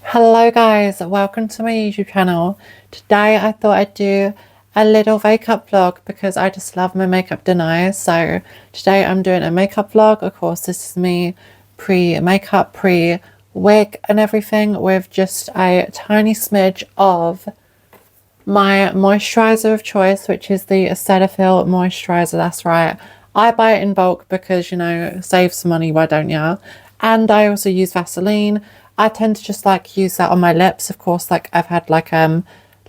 Hello guys, welcome to my YouTube channel. Today I thought I'd do a little makeup vlog because I just love my makeup, don't I? So today I'm doing a makeup vlog. Of course, this is me pre-makeup, pre-wig and everything, with just a tiny smidge of my moisturizer of choice, which is the Cetaphil moisturizer. That's right, I buy it in bulk because, you know, save some money, why don't ya? And I also use Vaseline. I tend to just like use that on my lips. Of course, like I've had like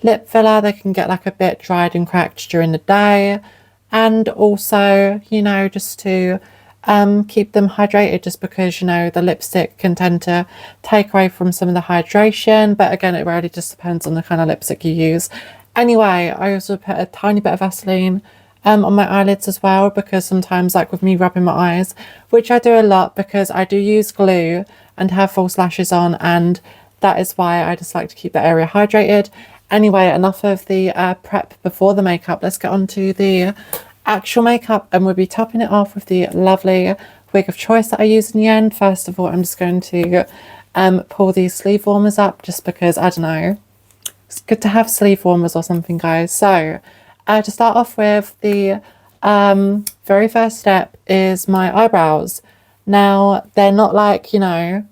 lip filler, they can get like a bit dried and cracked during the day, and also, you know, just to keep them hydrated, just because, you know, the lipstick can tend to take away from some of the hydration. But again, it really just depends on the kind of lipstick you use. Anyway, I also put a tiny bit of Vaseline on my eyelids as well, because sometimes, like with me rubbing my eyes, which I do a lot because I do use glue and have false lashes on, and that is why I just like to keep that area hydrated. Anyway, enough of the prep before the makeup. Let's get on to the actual makeup, and we'll be topping it off with the lovely wig of choice that I use in the end. First of all, I'm just going to pull these sleeve warmers up, just because, I don't know, it's good to have sleeve warmers or something, guys. So to start off with, the very first step is my eyebrows. Now, they're not like, you know,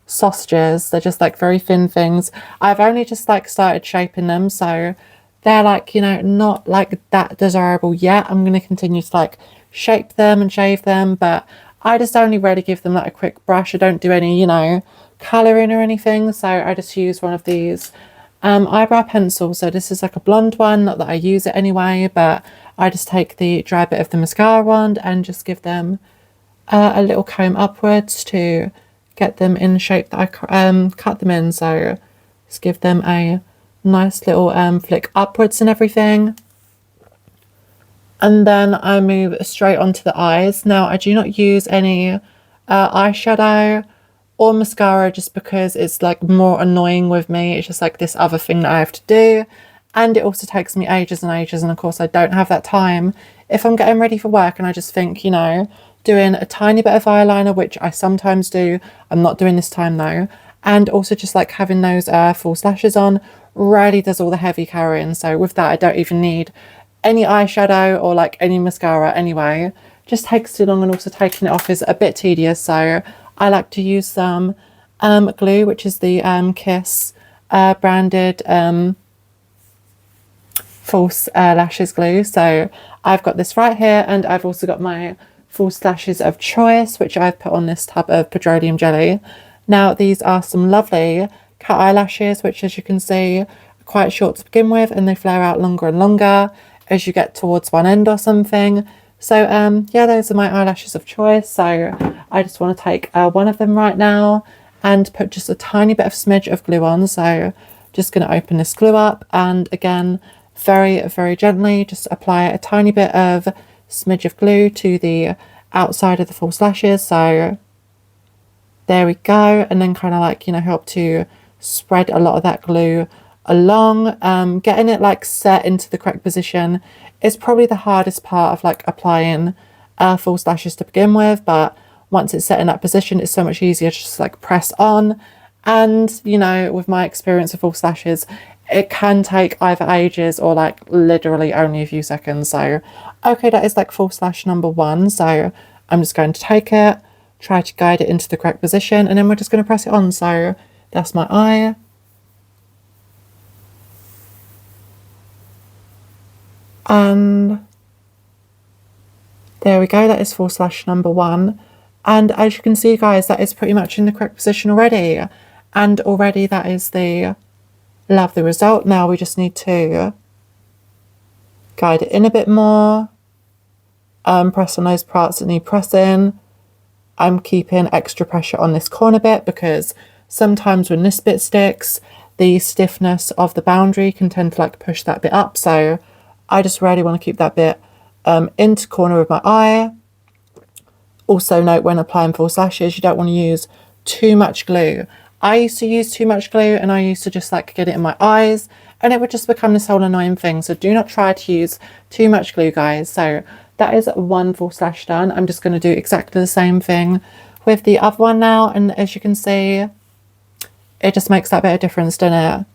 sausages, they're just like very thin things. I've only just like started shaping them, so they're like, you know, not like that desirable yet. I'm going to continue to like shape them and shave them, but I just only really give them like a quick brush. I don't do any, you know, colouring or anything, so I just use one of these eyebrow pencils. So this is like a blonde one, not that I use it anyway, but I just take the dry bit of the mascara wand and just give them a little comb upwards to get them in the shape that I cut them in. So just give them a nice little flick upwards and everything. And then I move straight onto the eyes. Now, I do not use any eyeshadow or mascara, just because it's like more annoying with me. It's just like this other thing that I have to do, and it also takes me ages and ages, and of course I don't have that time if I'm getting ready for work. And I just think, you know, doing a tiny bit of eyeliner, which I sometimes do, I'm not doing this time though, and also just like having those false lashes on really does all the heavy carrying. So with that, I don't even need any eyeshadow or like any mascara anyway. Just takes too long, and also taking it off is a bit tedious. So I like to use some glue, which is the Kiss branded false lashes glue. So I've got this right here, and I've also got my false lashes of choice, which I've put on this tub of petroleum jelly. Now, these are some lovely cat eyelashes, which, as you can see, are quite short to begin with, and they flare out longer and longer as you get towards one end or something. So yeah, those are my eyelashes of choice. So I just want to take one of them right now and put just a tiny bit of smidge of glue on. So just going to open this glue up, and again, very, very gently just apply a tiny bit of smidge of glue to the outside of the false lashes. So there we go. And then kind of like, you know, help to spread a lot of that glue along. Getting it like set into the correct position is probably the hardest part of like applying false lashes to begin with, but once it's set in that position, it's so much easier to just like press on. And, you know, with my experience of false lashes, it can take either ages or like literally only a few seconds. So okay, that is like false lash number one. So I'm just going to take it, try to guide it into the correct position, and then we're just going to press it on. So that's my eye. And there we go, that is false lash number one. And as you can see, guys, that is pretty much in the correct position already. And already that is the lovely result. Now we just need to guide it in a bit more. Press on those parts that need pressing. I'm keeping extra pressure on this corner bit, because sometimes when this bit sticks, the stiffness of the boundary can tend to like push that bit up. So I just really want to keep that bit into corner of my eye. Also note, when applying false lashes, you don't want to use too much glue. I used to use too much glue, and I used to just like get it in my eyes, and it would just become this whole annoying thing. So do not try to use too much glue, guys. So that is one false lash done. I'm just going to do exactly the same thing with the other one now, and as you can see, it just makes that bit of difference, doesn't it?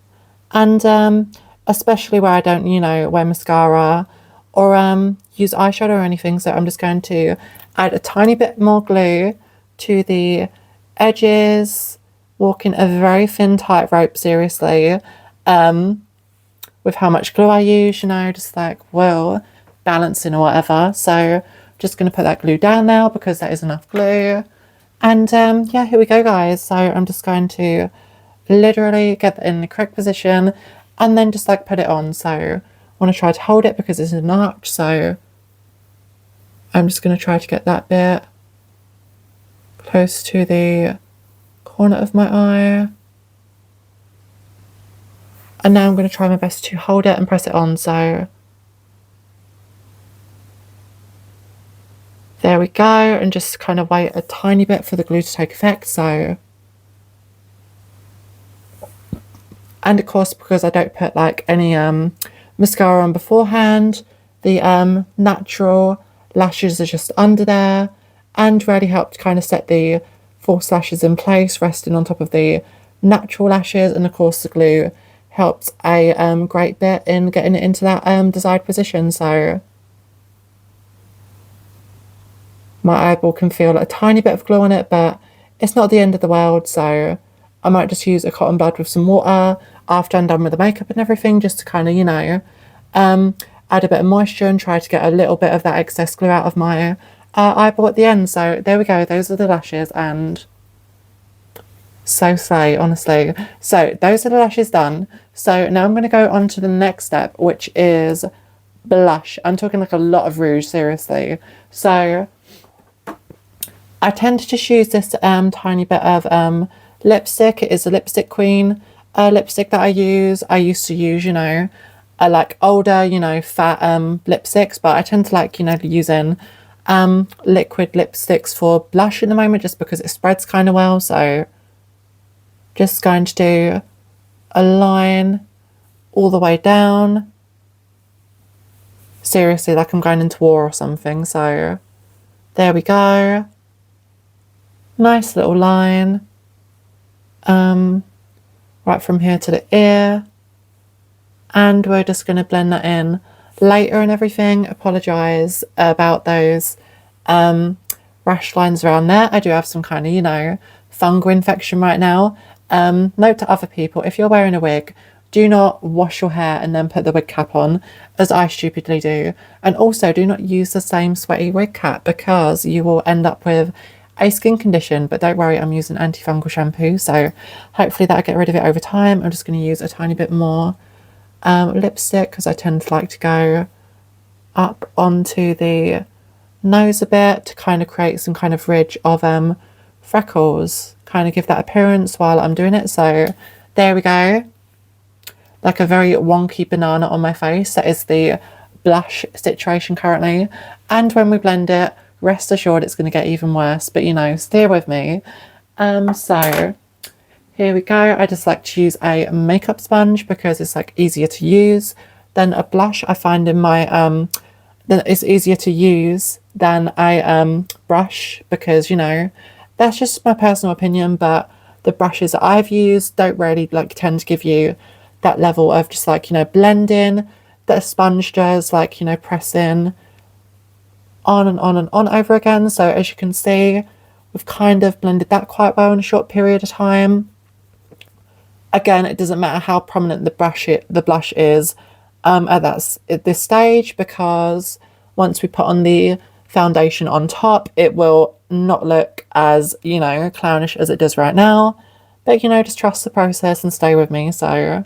And especially where I don't, you know, wear mascara or use eyeshadow or anything. So I'm just going to add a tiny bit more glue to the edges, walking a very thin tightrope, seriously, with how much glue I use, you know, just like, well, balancing or whatever. So just going to put that glue down now because that is enough glue. And yeah, here we go, guys. So I'm just going to literally get that in the correct position and then just like put it on. So I want to try to hold it because it's an arch. So I'm just going to try to get that bit close to the corner of my eye. And now I'm going to try my best to hold it and press it on. So there we go. And just kind of wait a tiny bit for the glue to take effect. So, and of course, because I don't put like any mascara on beforehand, the natural lashes are just under there and really help to kind of set the false lashes in place, resting on top of the natural lashes. And of course, the glue helps a great bit in getting it into that desired position. So my eyeball can feel a tiny bit of glue on it, but it's not the end of the world. So I might just use a cotton bud with some water after I'm done with the makeup and everything, just to kind of, you know, add a bit of moisture and try to get a little bit of that excess glue out of my eyeball at the end. So there we go. Those are the lashes, and so slay, honestly. So those are the lashes done. So now I'm going to go on to the next step, which is blush. I'm talking like a lot of rouge, seriously. So I tend to just use this tiny bit of lipstick. It is a Lipstick Queen lipstick that I use. I used to use, you know, like older, you know, fat lipsticks, but I tend to like, you know, using liquid lipsticks for blush at the moment just because it spreads kind of well. So just going to do a line all the way down. Seriously, like I'm going into war or something. So there we go. Nice little line. Right from here to the ear. And we're just going to blend that in later and everything. Apologise about those rash lines around there. I do have some kind of, you know, fungal infection right now. Note to other people, if you're wearing a wig, do not wash your hair and then put the wig cap on, as I stupidly do. And also do not use the same sweaty wig cap because you will end up with a skin condition. But don't worry, I'm using antifungal shampoo, so hopefully that'll get rid of it over time. I'm just going to use a tiny bit more lipstick because I tend to like to go up onto the nose a bit to kind of create some kind of ridge of freckles, kind of give that appearance while I'm doing it. So there we go, like a very wonky banana on my face. That is the blush situation currently, and when we blend it, rest assured it's going to get even worse, but you know, stay with me. So here we go. I just like to use a makeup sponge because it's like easier to use than a blush. I find in my that it's easier to use than a brush because, you know, that's just my personal opinion, but the brushes that I've used don't really like tend to give you that level of just like, you know, blending that a sponge does, like, you know, pressing on and on and on over again. So as you can see, we've kind of blended that quite well in a short period of time. Again, it doesn't matter how prominent the blush is at this stage, because once we put on the foundation on top, it will not look as, you know, clownish as it does right now. But, you know, just trust the process and stay with me. So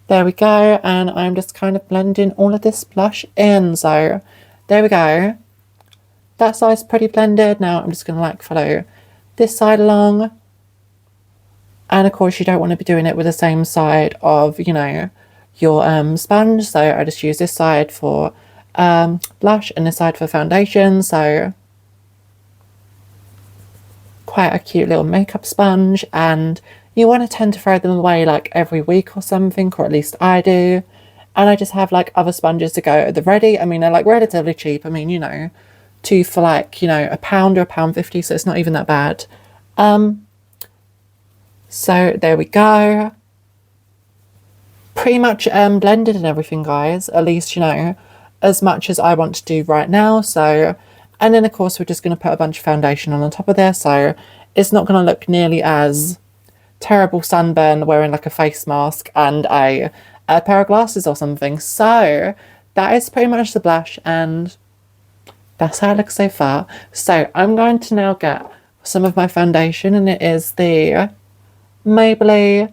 there we go. And I'm just kind of blending all of this blush in. So there we go. That side's pretty blended. Now I'm just going to like follow this side along. And of course you don't want to be doing it with the same side of, you know, your sponge. So I just use this side for blush and this side for foundation. So quite a cute little makeup sponge, and you want to tend to throw them away like every week or something, or at least I do. And I just have like other sponges to go at the ready. I mean, they're like relatively cheap. I mean, you know, two for like, you know, £1 or £1.50, so it's not even that bad. So there we go. Pretty much blended and everything, guys. At least, you know, as much as I want to do right now. So, and then of course we're just going to put a bunch of foundation on top of there. So it's not going to look nearly as terrible sunburn wearing like a face mask and a pair of glasses or something. So that is pretty much the blush, and that's how it looks so far. So I'm going to now get some of my foundation, and it is the Maybelline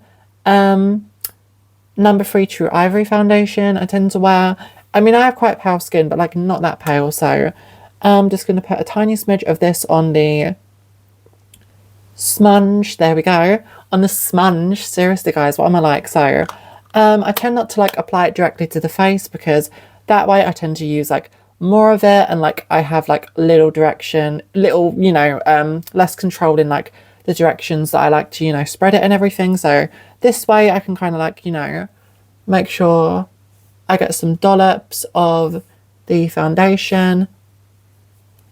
number 3 True Ivory foundation I tend to wear. I mean, I have quite pale skin, but like not that pale, so I'm just going to put a tiny smidge of this on the smudge. There we go. On the smudge. Seriously, guys, what am I like? So I tend not to like apply it directly to the face, because that way I tend to use like more of it, and like I have like little direction, little, you know, less control in like the directions that I like to, you know, spread it and everything. So this way I can kind of like, you know, make sure I get some dollops of the foundation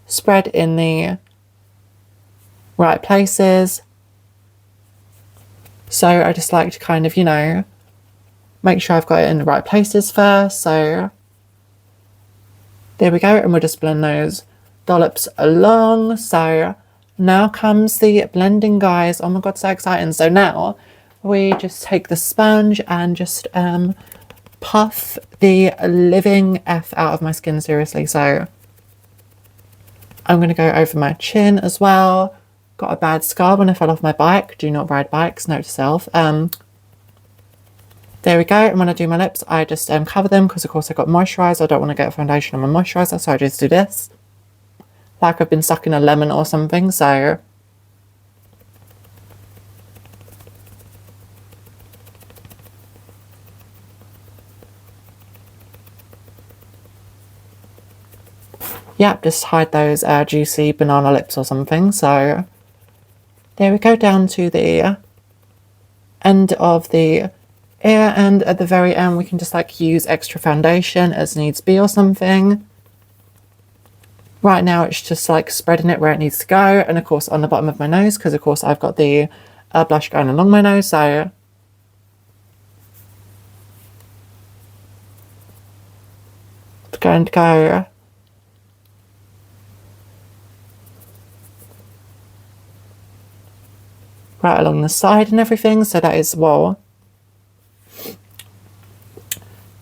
spread in the right places. So I just like to kind of, you know, make sure I've got it in the right places first. So there we go, and we'll just blend those dollops along. So now comes the blending, guys. Oh my god, so exciting. So now we just take the sponge and just puff the living F out of my skin, seriously. So I'm going to go over my chin as well. Got a bad scar when I fell off my bike. Do not ride bikes, note to self. There we go. And when I do my lips, I just cover them, because of course I've got moisturiser. I don't want to get a foundation on my moisturiser, so I just do this. Like I've been sucking a lemon or something, so. Yep, just hide those juicy banana lips or something. So there we go, down to the end of the ear, and at the very end we can just like use extra foundation as needs be or something. Right now it's just like spreading it where it needs to go, and of course on the bottom of my nose, because of course I've got the blush going along my nose. So it's going to go right along the side and everything. So that is, well,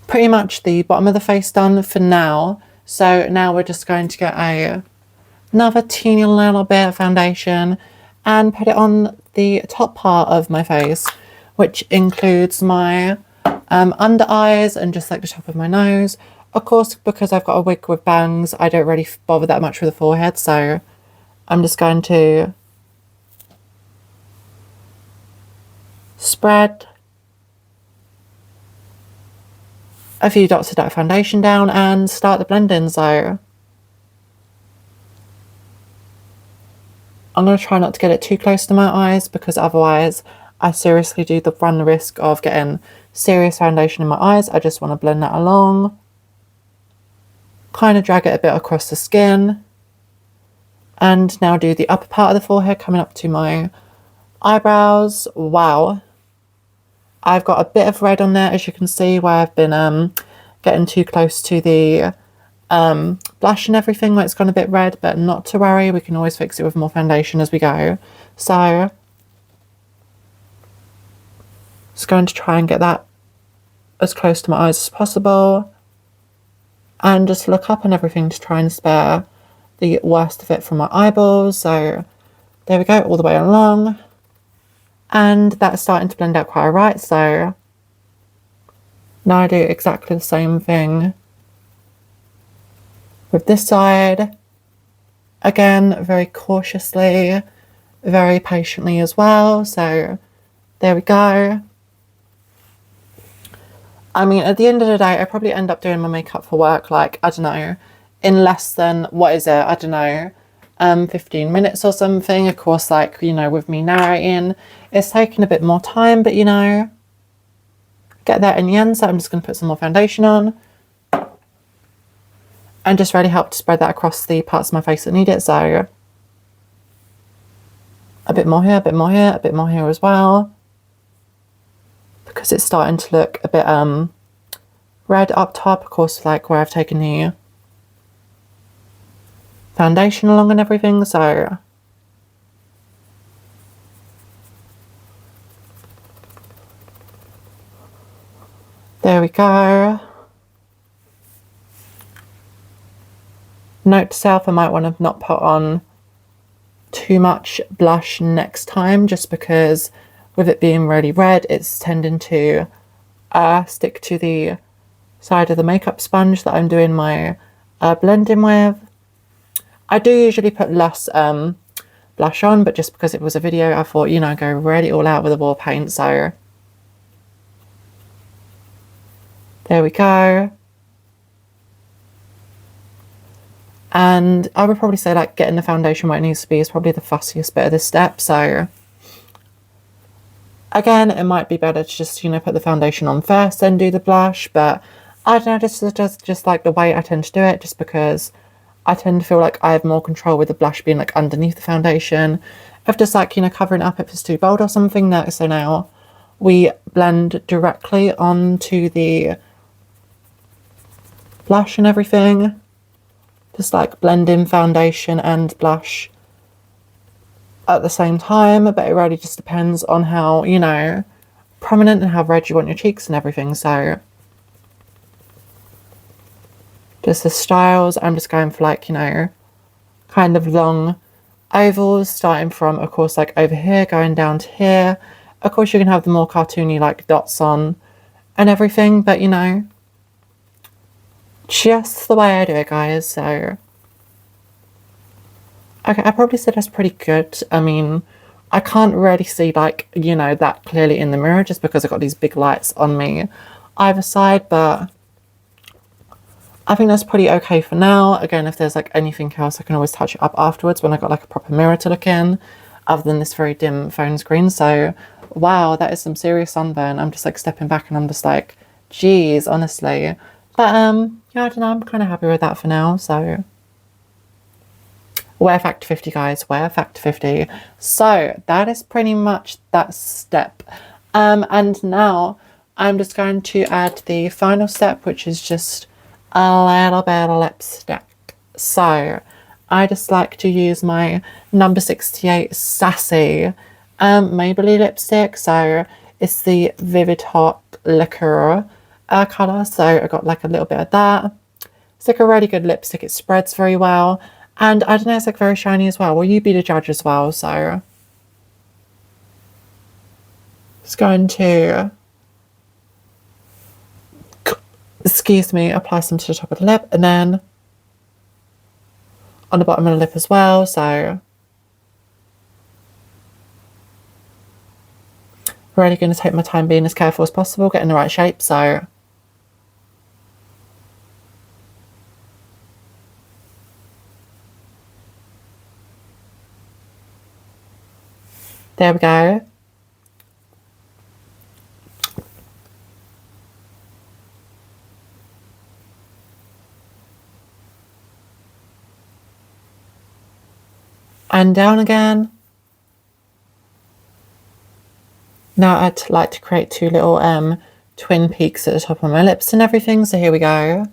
pretty much the bottom of the face done for now. So now we're just going to get another teeny little bit of foundation and put it on the top part of my face, which includes my under eyes and just like the top of my nose. Of course, because I've got a wig with bangs, I don't really bother that much with the forehead, so I'm just going to spread a few dots of that foundation down and start the blending. So I'm going to try not to get it too close to my eyes, because otherwise I seriously do run the risk of getting serious foundation in my eyes. I just want to blend that along, kind of drag it a bit across the skin, and now do the upper part of the forehead coming up to my eyebrows. Wow, I've got a bit of red on there, as you can see, where I've been getting too close to the blush and everything, where it's gone a bit red, but not to worry, we can always fix it with more foundation as we go. So just going to try and get that as close to my eyes as possible, and just look up and everything to try and spare the worst of it from my eyeballs. So there we go, all the way along. And that's starting to blend out quite alright. So now I do exactly the same thing with this side. Again, very cautiously, very patiently as well. So there we go. I mean, at the end of the day, I probably end up doing my makeup for work, like, I don't know, in less than, what is it? I don't know, 15 minutes or something. Of course, like, you know, with me narrating, it's taking a bit more time, but, you know, get that in the end. So I'm just going to put some more foundation on and just really help to spread that across the parts of my face that need it. So a bit more here, a bit more here, a bit more here as well. because it's starting to look a bit red up top, of course, like where I've taken the foundation along and everything. So there we go. Note to self, I might want to not put on too much blush next time, just because with it being really red, it's tending to stick to the side of the makeup sponge that I'm doing my blending with. I do usually put less blush on, but just because it was a video, I thought, you know, go really all out with the war paint. So there we go. And I would probably say like getting the foundation where it needs to be is probably the fussiest bit of this step. So again, it might be better to just, you know, put the foundation on first, then do the blush. But I don't know, this is just like the way I tend to do it, just because I tend to feel like I have more control with the blush being like underneath the foundation, of just like, you know, covering up if it's too bold or something. So now we blend directly onto the blush and everything. Just like blending foundation and blush at the same time, but it really just depends on how, you know, prominent and how red you want your cheeks and everything. So just the styles, I'm just going for like, you know, kind of long ovals, starting from, of course, like over here, going down to here. Of course, you can have the more cartoony like dots on and everything, but you know, just the way I do it, guys. So okay, I probably said that's pretty good. I mean, I can't really see like, you know, that clearly in the mirror just because I've got these big lights on me either side, but I think that's pretty okay for now. Again, if there's like anything else, I can always touch it up afterwards when I got like a proper mirror to look in, other than this very dim phone screen. So wow, that is some serious sunburn. I'm just like stepping back and I'm just like, geez, honestly. But yeah, I don't know, I'm kind of happy with that for now. So wear factor 50, guys, wear factor 50. So that is pretty much that step. And now I'm just going to add the final step, which is just a little bit of lipstick. So I just like to use my number 68 Sassy Maybelline lipstick. So it's the Vivid Hot Liqueur colour. So I got like a little bit of that. It's like a really good lipstick. It spreads very well. And I don't know, it's like very shiny as well. Will you be the judge as well? So just going to, excuse me, apply some to the top of the lip and then on the bottom of the lip as well. So really going to take my time being as careful as possible, getting the right shape. So there we go. And down again. Now I'd like to create two little twin peaks at the top of my lips and everything. So here we go.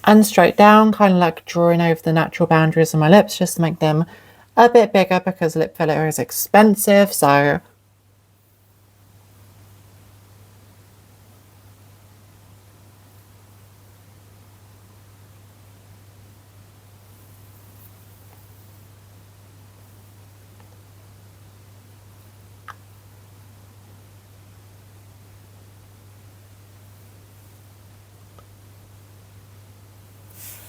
And straight down, kind of like drawing over the natural boundaries of my lips just to make them a bit bigger because lip filler is expensive. So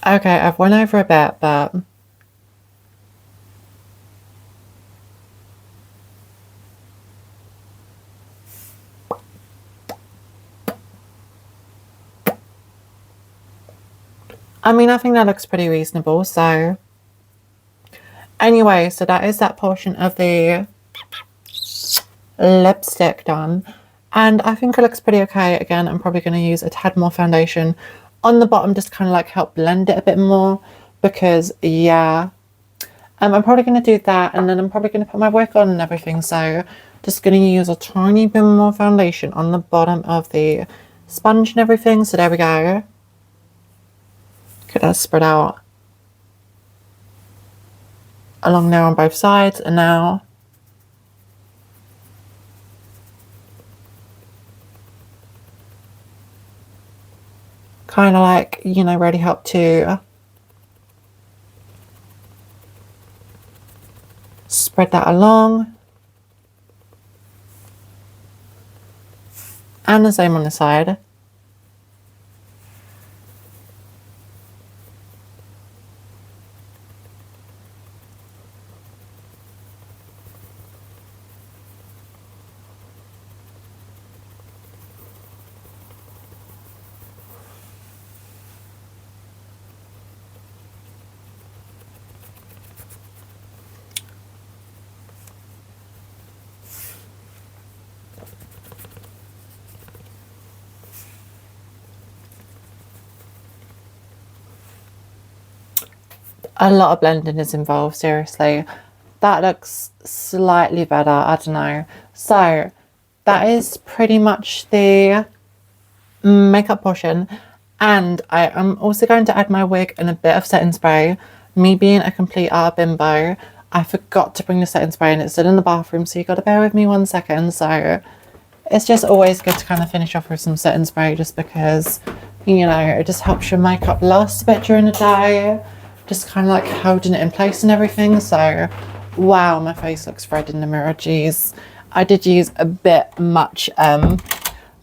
okay, I've went over a bit, but I mean, I think that looks pretty reasonable. So anyway, so that is that portion of the lipstick done. And I think it looks pretty okay. Again, I'm probably going to use a tad more foundation on the bottom just to kind of like help blend it a bit more because, yeah, I'm probably going to do that, and then I'm probably going to put my wig on and everything. So just going to use a tiny bit more foundation on the bottom of the sponge and everything. So there we go. Get that spread out along there on both sides, and now kind of like, you know, really help to spread that along. And the same on the side. A lot of blending is involved, seriously. That looks slightly better, I don't know. So that is pretty much the makeup portion, and I am also going to add my wig and a bit of setting spray. Me being a complete bimbo, I forgot to bring the setting spray and it's still in the bathroom, so you got to bear with me 1 second. So it's just always good to kind of finish off with some setting spray, just because, you know, it just helps your makeup last a bit during the day, just kind of like holding it in place and everything. So wow, my face looks red in the mirror. Jeez, I did use a bit much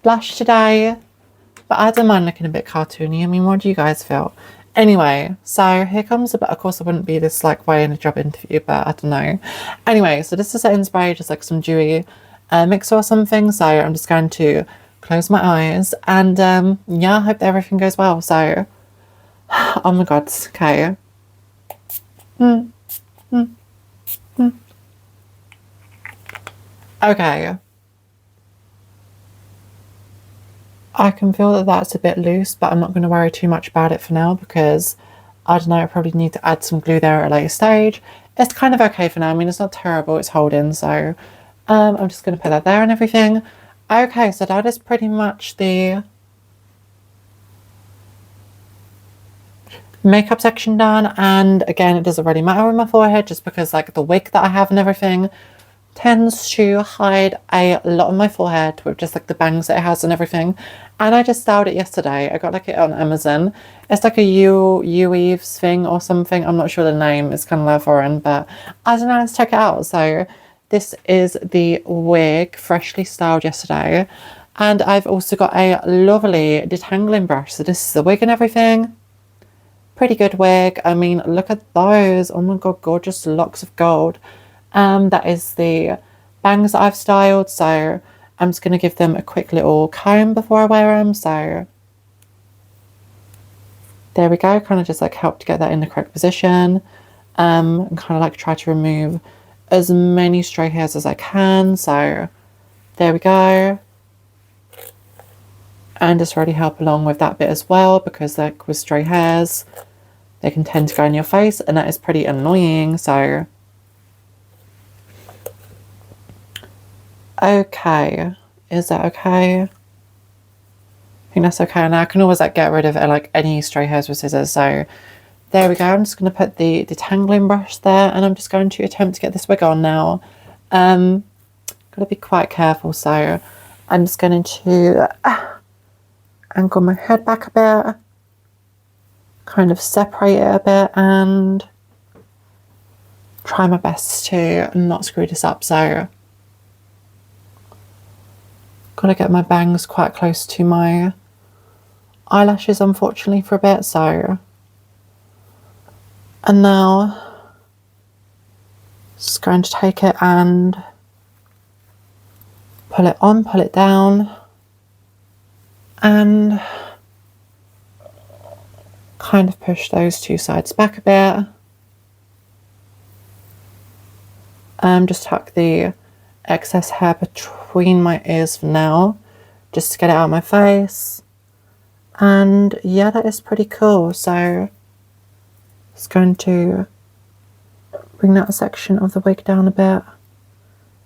blush today, but I don't mind looking a bit cartoony. I mean, what do you guys feel? Anyway, so here comes a bit. Of course, I wouldn't be this like way in a job interview, but I don't know. Anyway, so this is setting spray, just like some dewy mixer or something. So I'm just going to close my eyes, and yeah, I hope that everything goes well. So, oh my god, okay. Okay. I can feel that that's a bit loose, but I'm not going to worry too much about it for now, because I don't know, I probably need to add some glue there at a later stage. It's kind of okay for now. I mean, it's not terrible, it's holding, so I'm just going to put that there and everything. Okay, so that is pretty much the makeup section done, and again, it doesn't really matter with my forehead, just because like the wig that I have and everything tends to hide a lot of my forehead with just like the bangs that it has and everything. And I just styled it yesterday. I got like it on Amazon. It's like a U-weaves thing or something. I'm not sure the name. It's kind of like foreign, but I don't know. Let's check it out. So this is the wig, freshly styled yesterday. And I've also got a lovely detangling brush. So this is the wig and everything. Pretty good wig. I mean, look at those. Oh my god, gorgeous locks of gold. That is the bangs that I've styled, so I'm just going to give them a quick little comb before I wear them. So there we go, kind of just like help to get that in the correct position, and kind of like try to remove as many stray hairs as I can. So there we go, and just really help along with that bit as well, because like with stray hairs, they can tend to go in your face, and that is pretty annoying. So okay, is that okay? I think that's okay. And I can always like get rid of like any stray hairs with scissors. So there we go. I'm just going to put the detangling brush there, and I'm just going to attempt to get this wig on now. Got to be quite careful. So I'm just going to angle my head back a bit, kind of separate it a bit, and try my best to not screw this up. So gotta get my bangs quite close to my eyelashes, unfortunately, for a bit. So, and now just going to take it and pull it on, pull it down, and kind of push those two sides back a bit. Just tuck the excess hair between my ears for now, just to get it out of my face. And yeah, that is pretty cool. So it's going to bring that section of the wig down a bit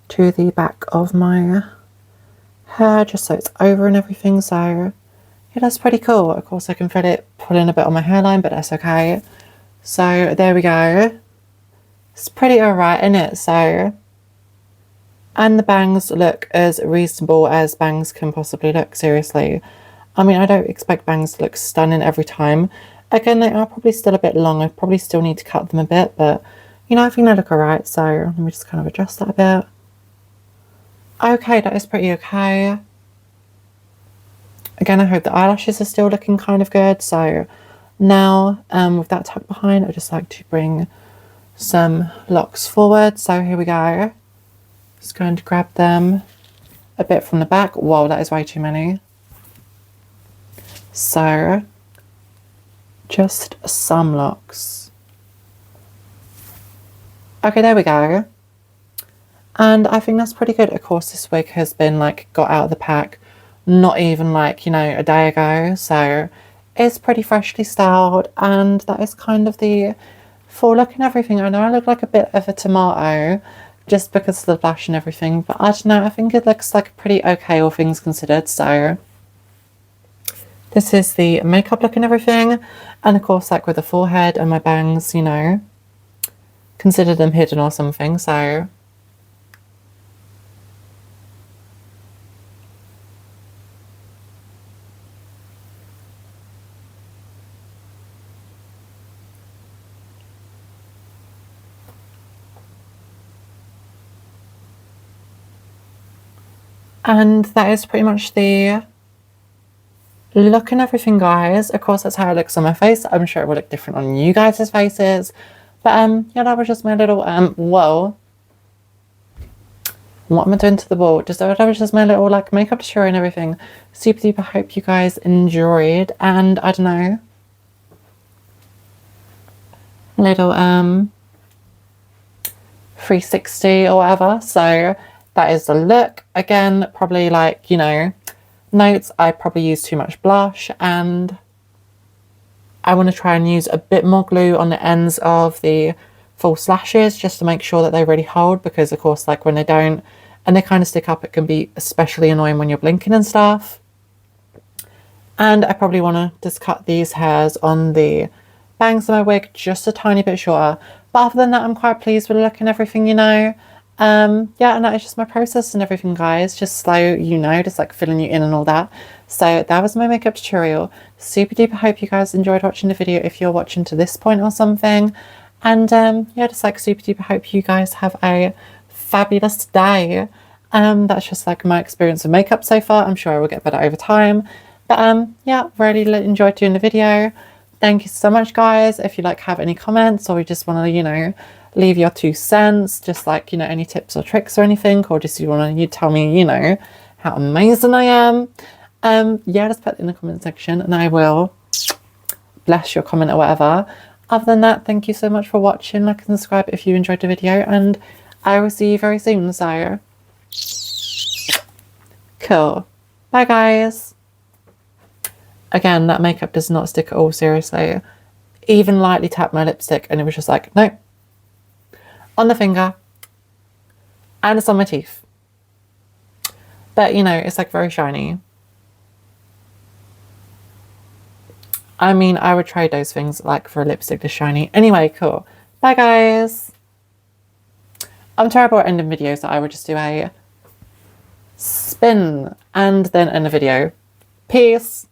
to the back of my hair, just so it's over and everything. So yeah, that's pretty cool. Of course I can feel it pulling a bit on my hairline, but that's okay. So there we go. It's pretty alright, isn't it? So, and the bangs look as reasonable as bangs can possibly look, seriously. I mean, I don't expect bangs to look stunning every time. Again, they are probably still a bit long. I probably still need to cut them a bit, but you know, I think they look alright. So let me just kind of adjust that a bit. Okay, that is pretty okay. Again, I hope the eyelashes are still looking kind of good. So now, with that tucked behind, I just like to bring some locks forward. So here we go. Just going to grab them a bit from the back. Whoa, that is way too many. So just some locks. Okay, there we go. And I think that's pretty good. Of course, this wig has been like got out of the pack not even like, you know, a day ago. So it's pretty freshly styled, and that is kind of the full look and everything. I know I look like a bit of a tomato just because of the blush and everything, but I don't know, I think it looks like pretty okay, all things considered. So this is the makeup look and everything, and of course, like with the forehead and my bangs, you know, consider them hidden or something. So and that is pretty much the look and everything, guys. Of course, that's how it looks on my face. I'm sure it will look different on you guys' faces. But yeah, that was just my little whoa. What am I doing to the wall? That was just my little like makeup tutorial and everything. Super duper hope you guys enjoyed, and I don't know, little 360 or whatever. So that is the look. Again, probably like, you know, notes, I probably use too much blush, and I want to try and use a bit more glue on the ends of the false lashes just to make sure that they really hold, because of course, like when they don't and they kind of stick up, it can be especially annoying when you're blinking and stuff. And I probably want to just cut these hairs on the bangs of my wig just a tiny bit shorter. But other than that, I'm quite pleased with the look and everything, you know. Yeah, and that is just my process and everything, guys. Just so you know, just like filling you in and all that. So that was my makeup tutorial. Super duper hope you guys enjoyed watching the video if you're watching to this point or something. And yeah, just like super duper hope you guys have a fabulous day. That's just like my experience with makeup so far. I'm sure I will get better over time. But yeah, really enjoyed doing the video. Thank you so much, guys. If you like have any comments, or you just want to, you know, leave your 2 cents, just like, you know, any tips or tricks or anything, or just you want to tell me, you know, how amazing I am, yeah, just put it in the comment section and I will bless your comment or whatever. Other than that, thank you so much for watching. Like and subscribe if you enjoyed the video, and I will see you very soon. So cool. Bye, guys. Again, that makeup does not stick at all, seriously. Even lightly tapped my lipstick and it was just like, no. On the finger. And it's on my teeth. But, you know, it's like very shiny. I mean, I would trade those things like for a lipstick that's shiny. Anyway, cool. Bye, guys. I'm terrible at ending videos, so I would just do a spin and then end the video. Peace.